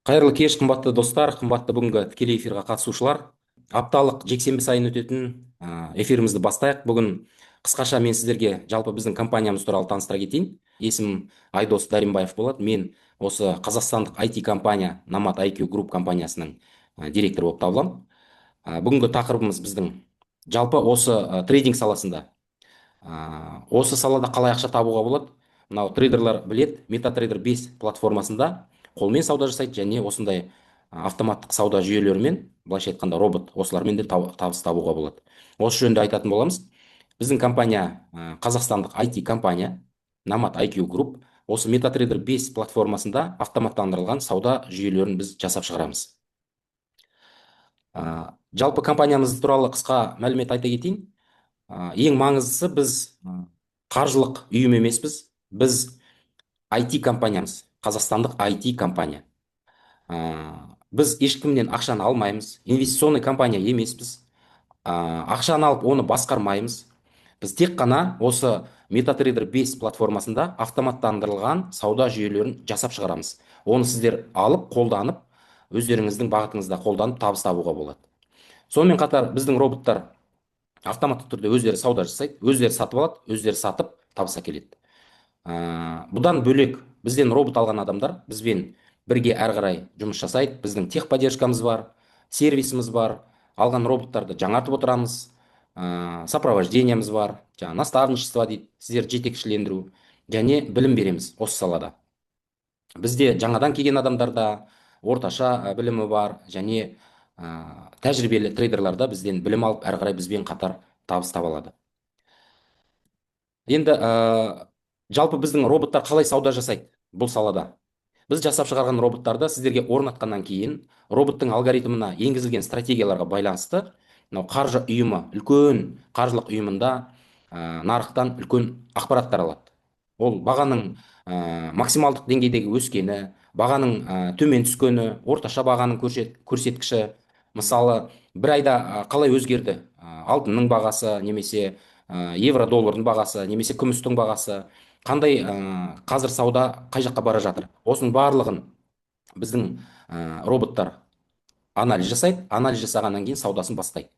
Қайырлы кеш, қымбатты достар, қымбатты бүгінгі тікелей эфирға қатысушылар. Апталық жексенбі сайын өтетін эфирімізді бастайық. Бүгін қысқаша мен сіздерге жалпы біздің компаниямыз туралы таныстыра кетейін. Есімім Айдос Даримбаев болады. Мен осы қазақстандық IT компания Намат IQ Group компаниясының директоры болып табыламын. Бүгінгі тақырыбымыз біздің жалпы осы трейдинг саласында. Осы салада қалай ақша табуға болады? Мынау трейдерлар білет, MetaTrader 5 платформасында қолмен сауда жасайды және осындай автоматтық сауда жүйелерімен, былайша айтқанда робот, осылармен де табыс табуға болады. Осы жөнінде айтатын боламыз. Біздің компания қазақстандық IT компания Намат IQ Group осы MetaTrader 5 платформасында автоматтандырылған сауда жүйелерін біз жасап шығарамыз. Жалпы компаниямыз туралы қысқа мәлімет айта кетейін. Ең маңыздысы, біз қаржылық ұйым емеспіз. Біз IT компаниямыз, қазақстандық IT компания. Біз ешкімнен ақшаны алмаймыз, инвестиционный компания емеспіз. Ақшаны алып оны басқармаймыз. Біз тек қана осы MetaTrader 5 платформасында автоматтандырылған сауда жүйелерін жасап шығарамыз. Оны сіздер алып, қолданып, өздеріңіздің бағытыңызда қолданып табыс табуға болады. Сонымен қатар біздің роботтар автоматты түрде өздері сауда жасайды, өздері сатып алады, өздері сатып табыс әкеледі. Бұдан бөлек бізден робот алған адамдар бізбен бірге әрі қарай жұмыс жасайды. Біздің техподдержкамыз бар, сервисіміз бар, алған роботтарды жаңартып отырамыз, сопровождениеміз бар, жаңа наставничество дейді, сіздерді жетекшілендіру және білім береміз осы салада. Бізде жаңадан келген адамдарда орташа білімі бар және тәжірибелі трейдерларда бізден білім алып әрі қарай бізбен қатар табыс таба алады. Енді жалпы біздің роботтар қалай сауда жасайды бұл салада? Біз жасап шығарған роботтарды сіздерге орнатқаннан кейін роботтың алгоритміне енгізілген стратегияларға байланысты мынау қаржы ұйымы, үлкен қаржылық ұйымында нарықтан үлкен ақпараттар алады. Ол бағаның максималдық деңгейдегі өскені, бағаның төмен түскені, орташа бағаның көрсеткіші, мысалы бір айда қалай өзгерді алтынның бағасы, немесе евро доллардың бағасы, немесе күмістің бағасы, қандай қазір сауда қай жаққа бара жатыр. Осының барлығын біздің роботтар анализ жасайды. Анализ жасағаннан кейін саудасын бастайды.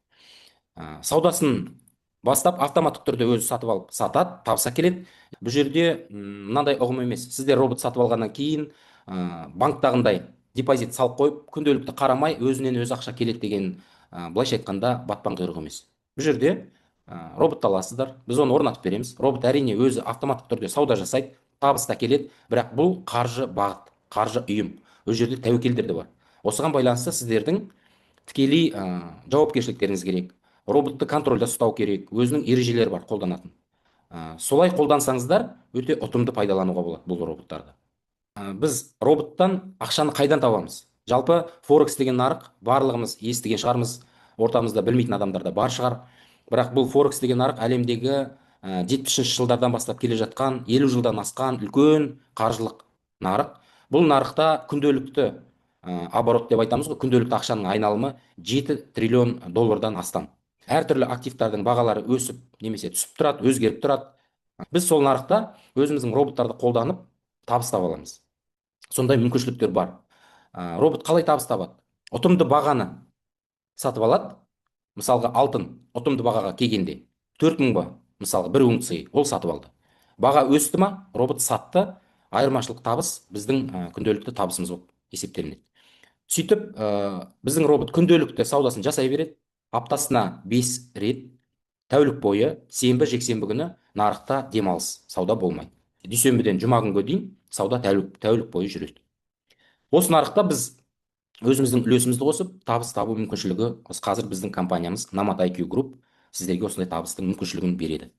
Саудасын бастап автоматтық түрде өзі сатып алып сатады, табыс әкеледі. Бұл жерде мынандай ұғым емес. Сіздер робот сатып алғаннан кейін банктағындай депозит салып қойып, күнделікті қарамай өзінен өзі ақша келеді деген былайша айтқанда батпан құйрық емес. Бұл жерде робот аласыздар, біз оны орнатып береміз. Робот әрине өзі автоматтық түрде сауда жасайды, табыс та келеді, бірақ бұл қаржы бағыт, қаржы ұйым. Ол жерде тәуекелдер де бар. Осыған байланысты сіздердің тікелей жауапкершіліктеріңіз керек. Роботты контрольда ұстау керек, өзінің ережелері бар қолданатын. Солай қолдансаңыздар, өте ұтымды пайдалануға болады бұл роботтарды. Біз роботтан ақшаны қайдан табамыз? Жалпы Форекс деген нарық барлығымыз естіген шығармыз, ортамызда білмейтін адамдар да бар шығар. Бірақ бұл Форекс деген нарық әлемдегі 70-ші жылдардан бастап келе жатқан, 50 жылдан асқан үлкен қаржылық нарық. Бұл нарықта күнделікті оборот деп айтамыз ғой, күнделікті ақшаның айналымы 7 триллион доллардан астам. Әртүрлі активтардың бағалары өсіп немесе түсіп тұрады, өзгеріп тұрады. Біз сол нарықта өзіміздің роботтарды қолданып табыс таба аламыз. Сондай мүмкіншіліктер бар. Робот қалай табыс табады? Ұтымды бағаны сатып алады. Мысалға алтын ұтымды бағаға келгенде 4000 ба, мысалға 1 унция ол сатып алды. Баға өсті ма, робот сатты, айырмашылық табыс біздің күнделікті табысымыз болып есептелінеді. Сөйтіп, біздің робот күнделікті саудасын жасай береді. Аптасына 5 рет, тәулік бойы, сенбі, жексенбі күні нарықта демалыс, сауда болмайды. Дүйсенбіден жұма күнге дейін сауда тәулік бойы жүреді. Осы нарықта біз өзіміздің үлесімізді қосып, табыс табу мүмкіншілігі, осы қазір біздің компаниямыз Намат IQ Group сіздерге осындай табыстың мүмкіншілігін береді.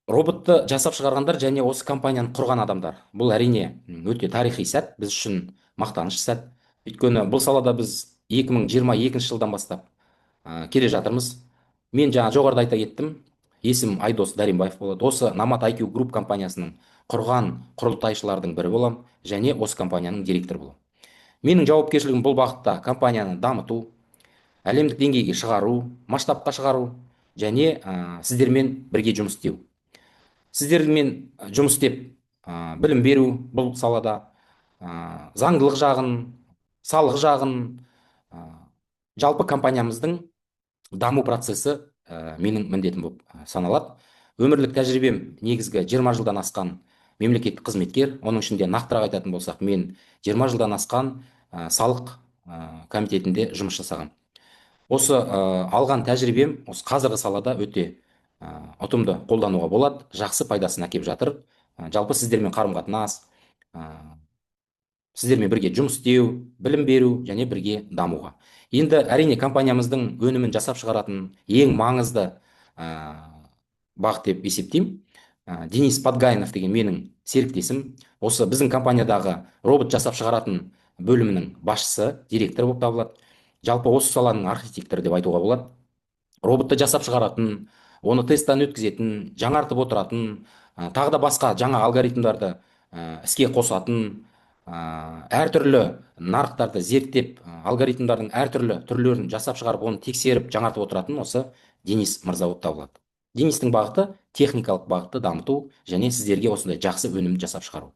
Роботты жасап шығарғандар және осы компанияны құрған адамдар. Бұл әрине өте тарихи сәт, біз үшін мақтаныш сәт. Өйткені бұл салада біз 2022 жылдан бастап келе жатырмыз. Мен жаңа жоғарыда айта кеттім, есім Айдос Даримбаев болады. Осы Намат IQ Group компаниясының құрған құрылтайшылардың бірі болам және осы компанияның директоры болам. Менің жауапкершілігім бұл бағытта компанияны дамыту, әлемдік деңгейге шығару, масштабқа шығару және сіздермен бірге жұмыс істеу. Сіздермен жұмыс істеп білім беру бұл салада, заңдылық жағын, салық жағын, ә, жалпы компаниямыздың даму процесі менің міндетім болып саналады. Өмірлік тәжірибем негізгі 20 жылдан асқан мемлекеттік қызметкер. Оның ішінде нақтырақ айтатын болсақ, мен 20 жылдан асқан салық комитетінде жұмыс жасаған. Осы алған тәжірибем осы қазіргі салада өте ұтымды қолдануға болады, жақсы пайдасын әкеп жатыр. Жалпы сіздермен қарым қатынас, сіздермен бірге жұмыс істеу, білім беру және бірге дамуға. Енді әрине компаниямыздың өнімін жасап шығаратын ең маңызды бағыт деп есептеймін. Денис Подгайнов деген менің серіктесім. Осы біздің компаниядағы робот жасап шығаратын бөлімінің басшысы, директор болып табылады. Жалпы осы саланың архитекторы деп айтуға болады. Роботты жасап шығаратын, оны тесттен өткізетін, жаңартып отыратын, тағы да басқа жаңа алгоритмдарды іске қосатын, әртүрлі нарықтарды зерттеп, алгоритмдардың әртүрлі түрлерін жасап шығарып, оны тексеріп, жаңартып отыратын осы Денис мырза болып табылады. Денистің бағыты техникалық бағытты дамыту және сіздерге осындай жақсы өнімді жасап шығару.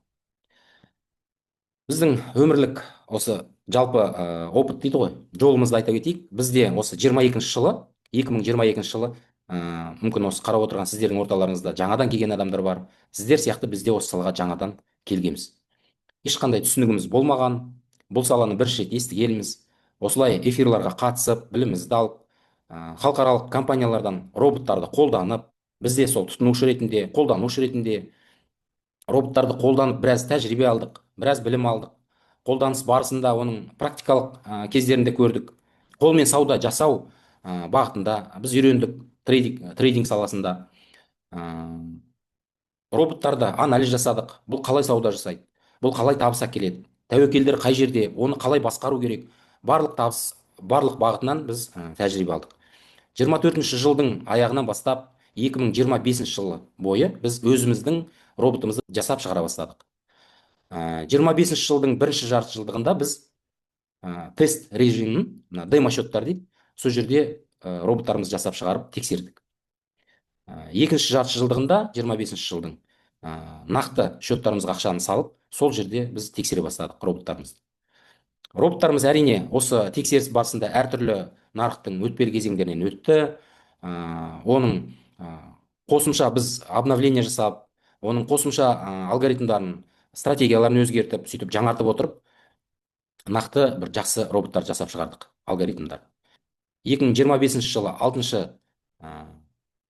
Біздің өмірлік осы жалпы опыт дейді ғой, жолымызды айта кетейік. Бізде осы 22-ші жылы, 2022 жылы, мүмкін осы қарап отырған сіздердің орталарыңызда жаңадан келген адамдар бар. Сіздер сияқты бізде осы салаға жаңадан келгенбіз. Ешқандай түсінігіміз болмаған, бұл саланы бірінші рет естігенбіз. Осылай эфирларға қатысып, білімімізді алып, халықаралық компаниялардан роботтарды қолданып, бізде сол тұтынушы ретінде, қолданушы ретінде роботтарды қолданып біраз тәжірибе алдық, біраз білім алдық. Қолданыс барысында оның практикалық кездерінде көрдік. Қолмен сауда жасау бағытында біз үйрендік. Трейдинг саласында роботтарды анализ жасадық. Бұл қалай сауда жасайды, бұл қалай табыс әкеледі, тәуекелдер қай жерде, оны қалай басқару керек, барлық табыс, барлық бағытынан біз тәжірибе алдық. 24-ші жылдың аяғынан бастап 2025 жылы бойы біз өзіміздің роботымызды жасап шығара бастадық. 25 жылдың бірінші жарты жылдығында біз тест режимін, демо счеттар дейді, сол жерде роботтарымызды жасап шығарып тексердік. Екінші жарты жылдығында, 25 жылдың нақты счеттарымызға ақшаны салып, сол жерде біз тексере бастадық роботтарымызды. Роботтарымыз әрине осы тексеріс барысында әртүрлі нарықтың өтпелі кезеңдерінен өтті. Оның қосымша біз обновление жасап, оның қосымша алгоритмдарын, стратегияларын өзгертіп, сөйтіп жаңартып отырып, нақты бір жақсы роботтар жасап шығардық, алгоритмдар. 2025 жылы 6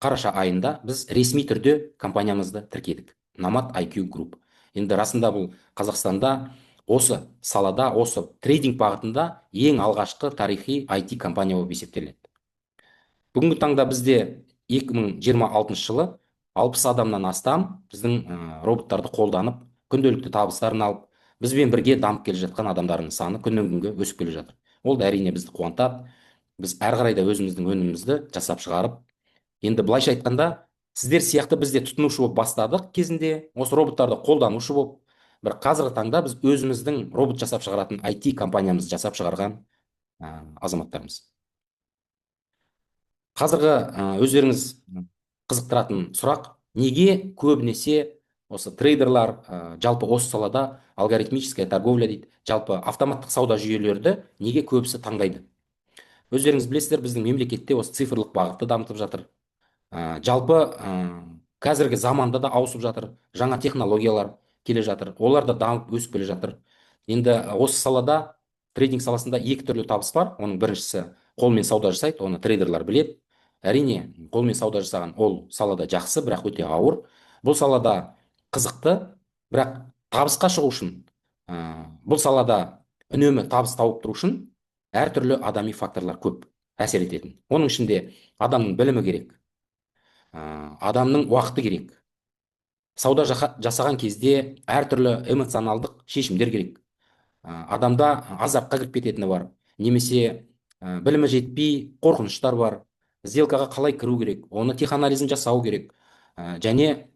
қараша айында біз ресми түрде компаниямызды тіркедік. Nomad IQ Group. Енді расында бұл Қазақстанда осы салада, осы трейдинг бағытында ең алғашқы тарихи IT компания болып есептеледі. Бүгінгі таңда бізде 2026 жылы 60 адамнан астам біздің роботтарды қолданып, күнделікті табыстарын алып, бізбен бірге дамып келе жатқан адамдардың саны күннен күнге өсіп келе жатыр. Ол да әрине бізді қуантады. Біз әрі қарай да өзіміздің өнімімізді жасап шығарып, енді былайша айтқанда, сіздер сияқты бізде тұтынушы болып бастадық кезінде, осы роботтарды қолданушы болып, бір қазіргі таңда біз өзіміздің робот жасап шығаратын IT компаниямызды жасап шығарған азаматтарымыз. Қазіргі өздеріңіз қызықтыратын сұрақ: неге көбінесе осы трейдерлар, жалпы осы салада алгоритмическая торговля дейді, жалпы автоматтық сауда жүйелерді неге көбісі таңдайды? Өздеріңіз білесіздер, біздің мемлекетте осы цифрлық бағытты дамытып жатыр. Жалпы қазіргі заманда да ауысып жатыр, жаңа технологиялар келе жатыр, олар да дамып өсіп келе жатыр. Енді осы салада, трейдинг саласында екі түрлі табыс бар. Оның біріншісі қолмен сауда жасайды, оны трейдерлар біледі. Әрине, қолмен сауда жасаған ол салада жақсы, бірақ өте ауыр. Бұл салада қызықты, бірақ табысқа шығу үшін, бұл салада үнемі табыс тауып тұру үшін әртүрлі адами факторлар көп әсер ететін. Оның ішінде адамның білімі керек, адамның уақыты керек. Сауда жасаған кезде әртүрлі эмоционалдық шешімдер керек. Адамда азапқа кіріп кететіні бар, немесе білімі жетпей қорқыныштар бар. Сделкаға қалай кіру керек, оны теханализін жасау керек, және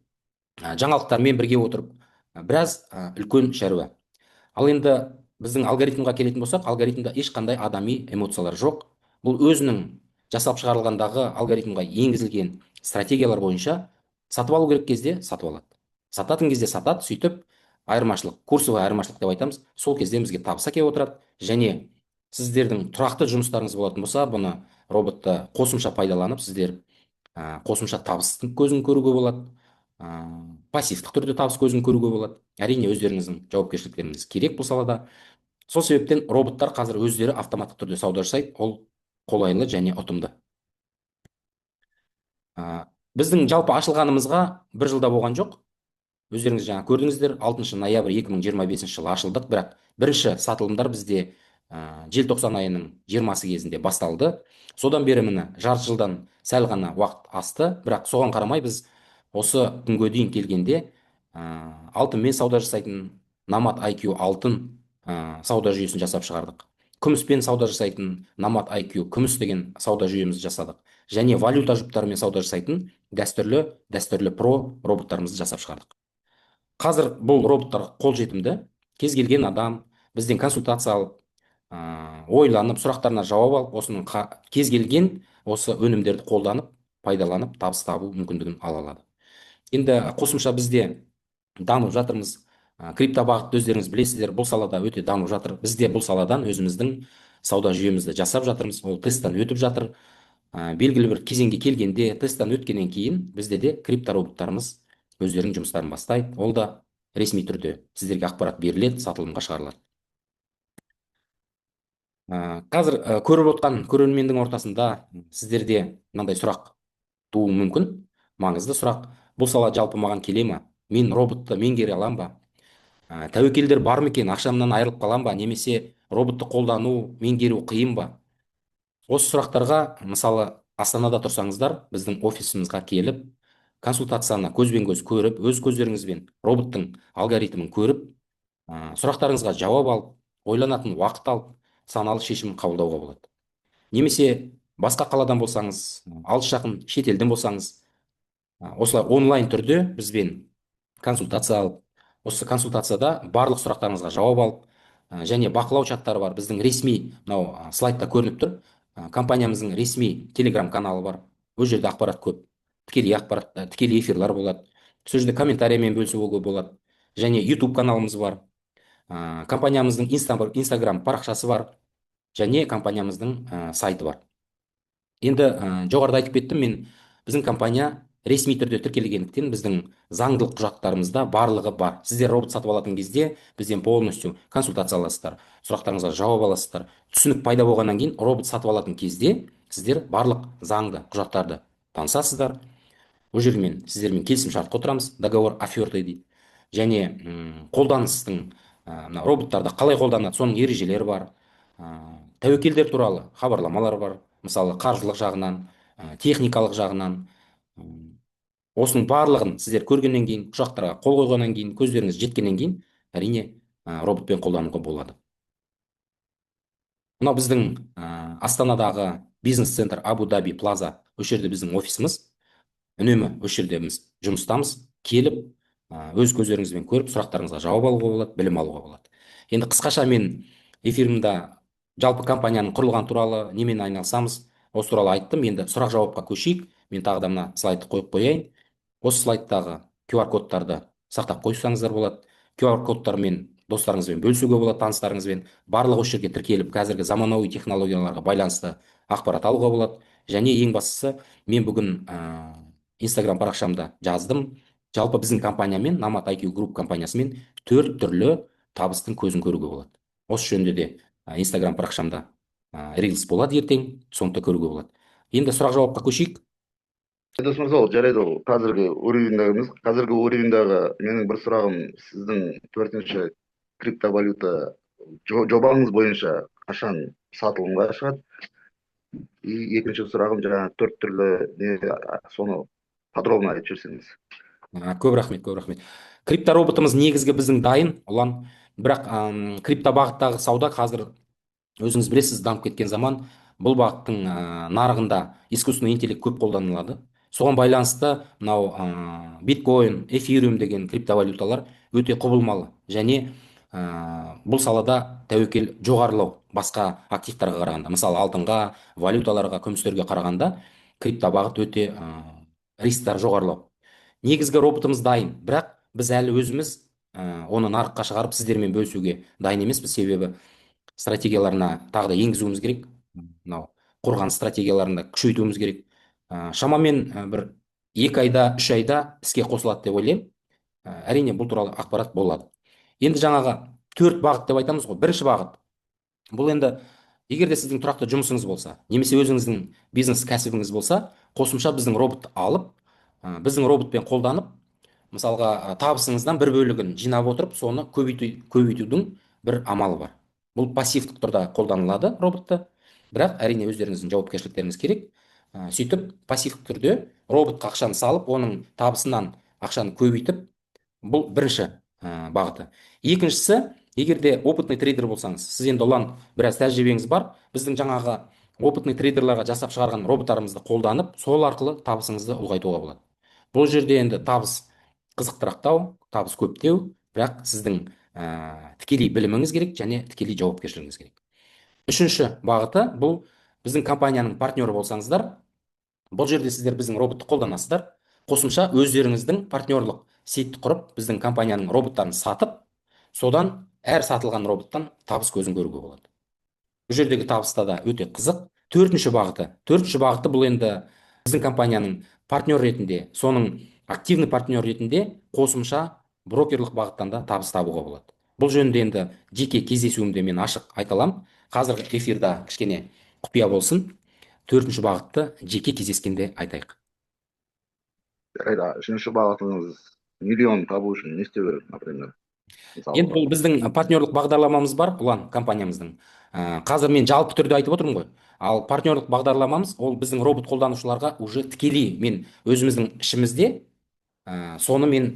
жаңалықтармен бірге отырып, біраз үлкен шаруа. Ал енді біздің алгоритмға келетін болсақ, алгоритмда ешқандай адами эмоциялар жоқ. Бұл өзінің жасап шығарылғандағы алгоритмға енгізілген стратегиялар бойынша сатып алу керек кезде сатып алады, сататын кезде сатады, сөйтіп айырмашылық, курсовой айырмашылық деп айтамыз. Сол кезде бізге табыс әкеліп отырады. Және сіздердің тұрақты жұмыстарыңыз болатын болса, бұны роботты қосымша пайдаланып, сіздер қосымша табыстың көзін көруге болады. Пассивтік түрде табыс көзін көруге болады. Әрине өздеріңіздің жауапкершіліктеріңіз керек бұл салада. Сол себептен роботтар қазір өздері автоматтық түрде сауда жасайды. Ол қолайлы және ұтымды. Біздің жалпы ашылғанымызға бір жылда болған жоқ. Өздеріңіз жаңа көрдіңіздер, 6 ноябрь 2025 жылы ашылдық, бірақ бірінші сатылымдар бізде желтоқсан айының 20-сы кезінде басталды. Содан бері міне жарты жылдан сәл ғана уақыт асты, бірақ соған қарамай біз осы күнге дейін келгенде алтынмен сауда жасайтын Намат IQ алтын сауда жүйесін жасап шығардық. Күміспен сауда жасайтын Намат IQ күміс деген сауда жүйемізді жасадық. Және валюта жұптарымен сауда жасайтын дәстүрлі про роботтарымызды жасап шығардық. Қазір бұл роботтар қолжетімді. Кез келген адам бізден консультация алып, ойланып, сұрақтарына жауап алып, осының кез келген осы өнімдерді қолданып, пайдаланып, табыс табу мүмкіндігін ала алады. Енді қосымша бізде дамып жатырмыз. Крипто бағытты өздеріңіз білесіздер, бұл салада өте дамып жатыр. Бізде бұл саладан өзіміздің сауда жүйемізді жасап жатырмыз. Ол тесттен өтіп жатыр. Белгілі бір кезеңге келгенде, тесттен өткеннен кейін бізде де крипто роботтарымыз өздерінің жұмыстарын бастайды. Ол да ресми түрде сіздерге ақпарат беріледі, сатылымға шығарылады. Қазір көріп отқан көрермендің ортасында сіздерде мынандай сұрақ тууы мүмкін. Маңызды сұрақ. Бұл сала жалпы маған келе ме? Мен роботты меңгере алам ба? Тәуекелдер бар ма екен? Ақшамнан айырылып қалам ба? Немесе роботты қолдану, меңгеру қиын ба? Осы сұрақтарға, мысалы, Астанада тұрсаңыздар, біздің офисімізге келіп, консультацияны көзбен көз көріп, өз көздеріңізбен роботтың алгоритмін көріп, сұрақтарыңызға жауап алып, ойланатын уақыт алып, саналы шешім қабылдауға болады. Немесе басқа қаладан болсаңыз, алыс жақын шетелден болсаңыз, осылай онлайн түрде бізбен консультация алып, осы консультацияда барлық сұрақтарыңызға жауап алып, және бақылау чаттары бар. Біздің ресми, мынау слайдта көрініп тұр, компаниямыздың ресми телеграм каналы бар. Ол жерде ақпарат көп, тікелей ақпарат, тікелей эфирлер болады. Сол жерде комментариймен бөлісуге болады. Және YouTube каналымыз бар. Компаниямыздың инстаграм парақшасы бар. Және компаниямыздың сайты бар. Енді жоғарыда айтып кеттім, біздің компания ресми түрде тіркелгендіктен біздің заңдылық құжаттарымызда барлығы бар. Сіздер робот сатып алатын кезде бізден полностью консультация аласыздар, сұрақтарыңызға жауап аласыздар. Түсінік пайда болғаннан кейін робот сатып алатын кезде сіздер барлық заңды құжаттарды танысасыздар. Ол жермен сіздермен келісім шартқа отырамыз, договор оферты дейді. Және қолданыстың, роботтарды қалай қолданады, соның ережелері бар. Тәуекелдер туралы хабарламалар бар, мысалы қаржылық жағынан, техникалық жағынан. Осының барлығын сіздер көргеннен кейін, құжаттарға қол қойғаннан кейін, көздеріңіз жеткеннен кейін, әрине роботпен қолдануға болады. Мынау біздің Астанадағы бизнес-центр Абу-Даби Плаза, осы жерде біздің офисіміз. Үнемі осы жерде біз жұмыстамыз. Келіп, өз көздеріңізбен көріп, сұрақтарыңызға жауап алуға болады, білім алуға болады. Енді қысқаша мен эфирімде жалпы компанияның құрылған туралы, немен айналысамыз, осы туралы айттым. Енді сұрақ-жауапқа көшейік. Мен тағы да мына слайдты қойып қояйын. Осы слайдтағы QR кодтарды сақтап қойсаңыздар болады. QR кодтармен достарыңызбен бөлісуге болады, таныстарыңызбен. Барлығы осы жерге тіркеліп, қазіргі заманауи технологияларға байланысты ақпарат алуға болады. Және ең бастысы, мен бүгін Инстаграм парақшамда жаздым. Жалпы біздің компаниямен, Намат IQ Group компаниясымен 4 түрлі табыстың көзін көруге болады. Осы жөнінде де Инстаграм парақшамда рилс болады ертең, соны да көруге болады. Енді сұрақ-жауапқа көшейік. Дос мырза, ол жарайды, ол қазіргі уровеньдағымыз. Қазіргі уровеньдағы менің бір сұрағым, сіздің 4-ші криптовалюта жобаңыз бойынша қашан сатылымға шығады? И екінші сұрағым, жаңа 4 түрлі соны подробно айтып жіберсеңіз. Көп рахмет, көп рахмет. Крипто роботымыз негізгі біздің дайын, ұлан. Бірақ крипто бағыттағы сауда қазір өзіңіз білесіз, дамып кеткен заман. Бұл бағыттың нарығында искусственный интеллект көп қолданылады. Соған байланысты мынау биткоин, эфириум деген криптовалюталар өте құбылмалы. Және бұл салада тәуекел жоғарылау басқа активтарға қарағанда. Мысалы алтынға, валюталарға, күмістерге қарағанда крипто бағыт өте рисктар жоғарылау. Негізгі роботымыз дайын, бірақ біз әлі өзіміз оны нарыққа шығарып сіздермен бөлісуге дайын емеспіз. Себебі стратегияларына тағы да енгізуіміз керек. Мынау қорғаныс стратегияларында күшейтуіміз керек. Шамамен бір 2 айда 3 айда іске қосылады деп ойлаймын. Әрине бұл туралы ақпарат болады. Енді жаңағы 4 бағыт деп айтамыз ғой. Бірінші бағыт бұл енді, егер де сіздің тұрақты жұмысыңыз болса, немесе өзіңіздің бизнес кәсібіңіз болса, қосымша біздің роботты алып, біздің роботпен қолданып, мысалға табысыңыздан бір бөлігін жинап отырып, соны көбейтудің бір амалы бар. Бұл пассивтік тұрда қолданылады роботты, бірақ әрине өздеріңіздің жауапкершіліктеріңіз керек. Сөйтіп пассивтік түрде роботқа ақшаны салып, оның табысынан ақшаны көбейтіп, бұл бірінші бағыты. Екіншісі, егер де опытный трейдер болсаңыз, сіз енді ұлан біраз тәжірибеңіз бар, біздің жаңағы опытный трейдерларға жасап шығарған роботтарымызды қолданып, сол арқылы табысыңызды ұлғайтуға болады. Бұл жерде енді табыс қызықтырақтау, табыс көптеу, бірақ сіздің тікелей біліміңіз керек және тікелей жауапкершілігіңіз керек. Үшінші бағыты бұл біздің компанияның партнері болсаңыздар, бұл жерде сіздер біздің роботты қолданасыздар, қосымша өздеріңіздің партнерлық сетті құрып, біздің компанияның роботтарын сатып, содан әр сатылған роботтан табыс көзін көруге болады. Бұл жердегі табыста да өте қызық. Төртінші бағыты бұл енді біздің компанияның партнер ретінде, соның активный партнер ретінде қосымша брокерлық бағыттан да табыс табуға болады. Бұл жөнінде енді жеке кездесуімде мен ашық айта аламын. Қазіргі эфирда кішкене құпия болсын. Төртінші бағытты жеке кездескенде айтайық. Жарайды, үшінші бағытыңыз миллион табу үшін не істеу керек, например? Енді Мысалы, бұл біздің партнерлық бағдарламамыз бар, ұлан компаниямыздың. Қазір мен жалпы түрде айтып отырмын ғой. Ал партнерлық бағдарламамыз ол біздің робот қолданушыларға уже тікелей мен өзіміздің ішімізде соны мен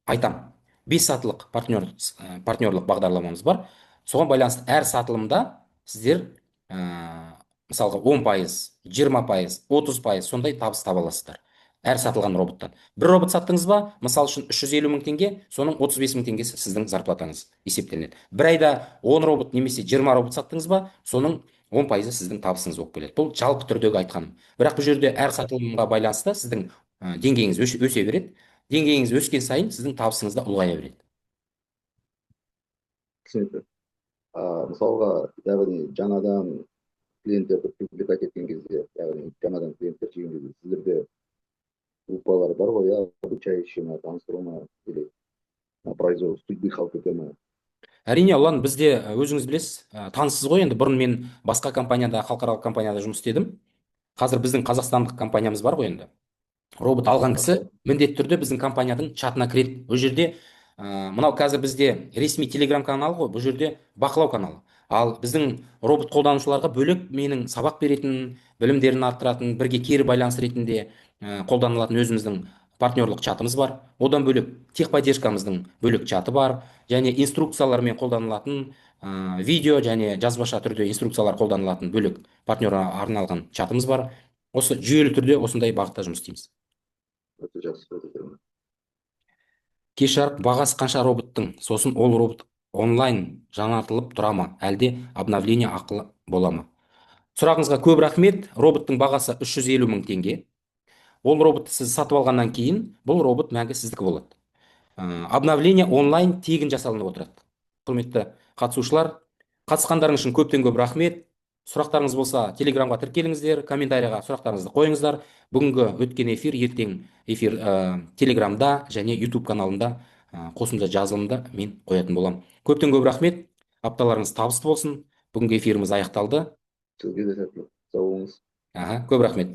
айтам. 5 сатылық партнерлық бағдарламамыз бар. Соған байланысты әр сатылымда сіздер мысалға 10%, 20%, 30% сондай табыс таба аласыздар әр сатылған роботтан. Бір робот саттыңыз ба, мысал үшін 350 мың теңге, соның 35 мың теңгесі сіздің зарплатаңыз есептелінеді. Бір айда 10 робот немесе 20 робот саттыңыз ба, соның 10%-ы сіздің табысыңыз болып келеді. Бұл жалпы түрдегі айтқаным. Бірақ бұл жерде әр сатылымға байланысты сіздің деңгейіңіз өсе береді. Деңгейіңіз өскен сайын сіздің табысыңыз да ұлғая береді. түсінікті. Мысалға, яғни жаңадан клиенттерді привлекать еткен кезде, яғни жаңадан клиенттер жеген кезде, сіздерде группалар бар ғой, я обучающий ма, таныстыру ма, или на произвол судьбы халық ете ма? Әрине, ұлан, бізде өзіңіз білесіз, таныссыз ғой енді. Бұрын мен басқа компанияда, халықаралық компанияда жұмыс істедім. Қазір біздің қазақстандық компаниямыз бар ғой енді. Робот алған кісі міндетті түрде біздің компанияның чатына кіреді. Бұл жерде мынау қазір бізде ресми телеграм каналы ғой, бұл жерде бақылау каналы. Ал біздің робот қолданушыларға бөлек менің сабақ беретін, білімдерін арттыратын, бірге кері байланыс ретінде қолданылатын өзіміздің партнерлық чатымыз бар. Одан бөлек техподдержкамыздың бөлек чаты бар, және инструкциялармен қолданылатын видео және жазбаша түрде инструкциялар қолданылатын бөлек партнерға арналған чатымыз бар. Осы жүйелі түрде осындай бағытта жұмыс істейміз. Өте жақсы, өте керемет. Кеш жарық бағасы қанша роботтың? Сосын ол робот онлайн жаңартылып тұра ма? Әлде обновление ақылы бола ма? Сұрағыңызға көп рахмет. Роботтың бағасы 350 мың теңге. Ол роботты сіз сатып алғаннан кейін, бұл робот мәңгі сіздікі болады. Обновление онлайн тегін жасалынып отырады. Құрметті қатысушылар, қатысқандарыңыз үшін көптен көп рахмет. Сұрақтарыңыз болса, телеграмға тіркеліңіздер, комментарийға сұрақтарыңызды қойыңыздар. Бүгінгі өткен эфир, ертең эфир телеграмда және YouTube каналында қосымша жазылымда мен қоятын боламын. Көптен көп рахмет. Апталарыңыз табысты болсын. Бүгінгі эфиріміз аяқталды. Сізге де сәттілік. Сау болыңыз. Көп рахмет.